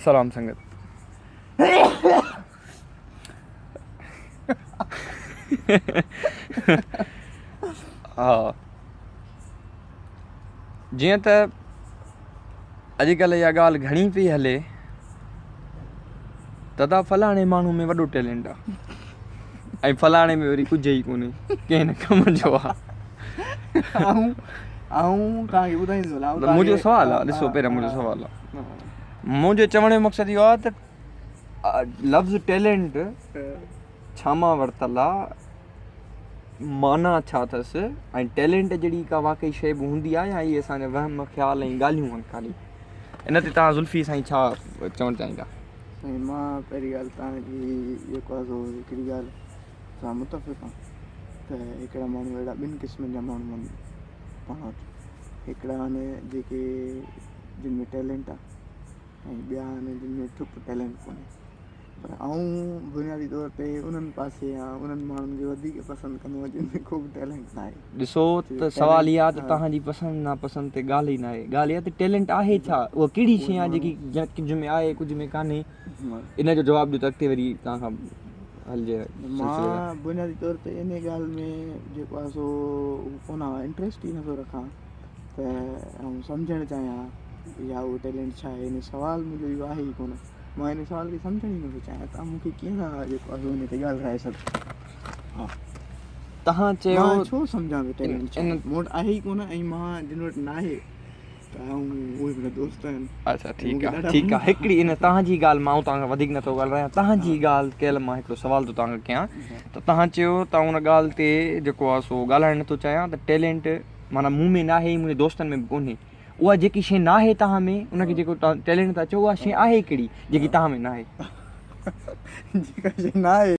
सलाम संगत। हा, जीअं त अॼुकल्ह इहा ॻाल्हि घणी पई हले त फलाणे माण्हू में वॾो टैलेंट आहे ऐं फलाणे में वरी कुझु ई कोन्हे, कंहिं न कम जो आहे। तव्हांखे ॿुधाईंदो मुंहिंजो सुवालु आहे, ॾिसो पहिरियों मुंहिंजो सुवालु आहे, मुंहिंजो चवण जो मक़सदु इहो आहे त लफ़्ज़ टैलेंट छा मां वरितलु आहे, माना छा अथसि, ऐं टैलेंट जहिड़ी का वाक़ई शइ बि हूंदी आहे या इहे असांजा वहम ख़्याल ऐं ॻाल्हियूं आहिनि ख़ाली? इन ते तव्हां ज़ुल्फ़ी साईं छा चवणु चाहींदा? साईं मां पहिरीं ॻाल्हि तव्हांजी जेको आहे सो हिकिड़ी ॻाल्हि सां मुतफ़िक़ आहियां त हिकिड़ा माण्हू अहिड़ा ॿिनि क़िस्मनि जा माण्हू आहिनि पाण वटि। हिकिड़ा आहिनि जेके जिन में टैलेंट आहे ऐं ॿिया आहिनि जिन में चुप टैलेंट कोन्हे। पर आऊं बुनियादी तौर ते उन्हनि पासे या उन्हनि माण्हुनि खे वधीक पसंदि कंदो आहियां जिन में को बि टैलेंट न आहे। ॾिसो त सवाल इहा आहे त तव्हांजी पसंदि नापसंदि ते ॻाल्हि ई न आहे, ॻाल्हि इहा त टैलेंट आहे छा, उहा कहिड़ी शइ आहे जेकी कुझु में आहे कुझु में कान्हे। इन जो जवाबु ॾियो त अॻिते वरी तव्हां खां हलिजे। मां बुनियादी तौर ते इन ॻाल्हि में जेको आहे सो कोन इंट्रस्ट ई नथो रखां त ऐं सम्झणु चाहियां या उहो टैलेंट छा आहे। इन सुवालु मुंहिंजो इहो आहे ई कोन, मां हिन सुवाल खे सम्झण ई नथो चाहियां। तव्हां मूंखे कीअं जेको आहे हिन ते ॻाल्हाए सघो? हा, तव्हां चयो छो सम्झां थो टैलेंट मूं वटि आहे ई कोन ऐं मां जिन वटि न आहे त उहे मुंहिंजा दोस्त आहिनि। अच्छा ठीकु आहे हिकिड़ी इन तव्हांजी ॻाल्हि मां तव्हां खां वधीक नथो ॻाल्हायां, तव्हांजी ॻाल्हि कयल मां हिकिड़ो सुवालु थो तव्हांखे कयां त तव्हां चयो तव्हां उन ॻाल्हि ते जेको आहे सो ॻाल्हाइणु नथो चाहियां त टैलेंट माना मूं में न आहे, मुंहिंजे दोस्तनि में बि कोन्हे। उहा जेकी शइ न आहे तव्हां में, उनखे जेको तव्हां टैलेंट था चओ, उहा शइ आहे कहिड़ी जेकी तव्हां में न आहे? जेका शइ न आहे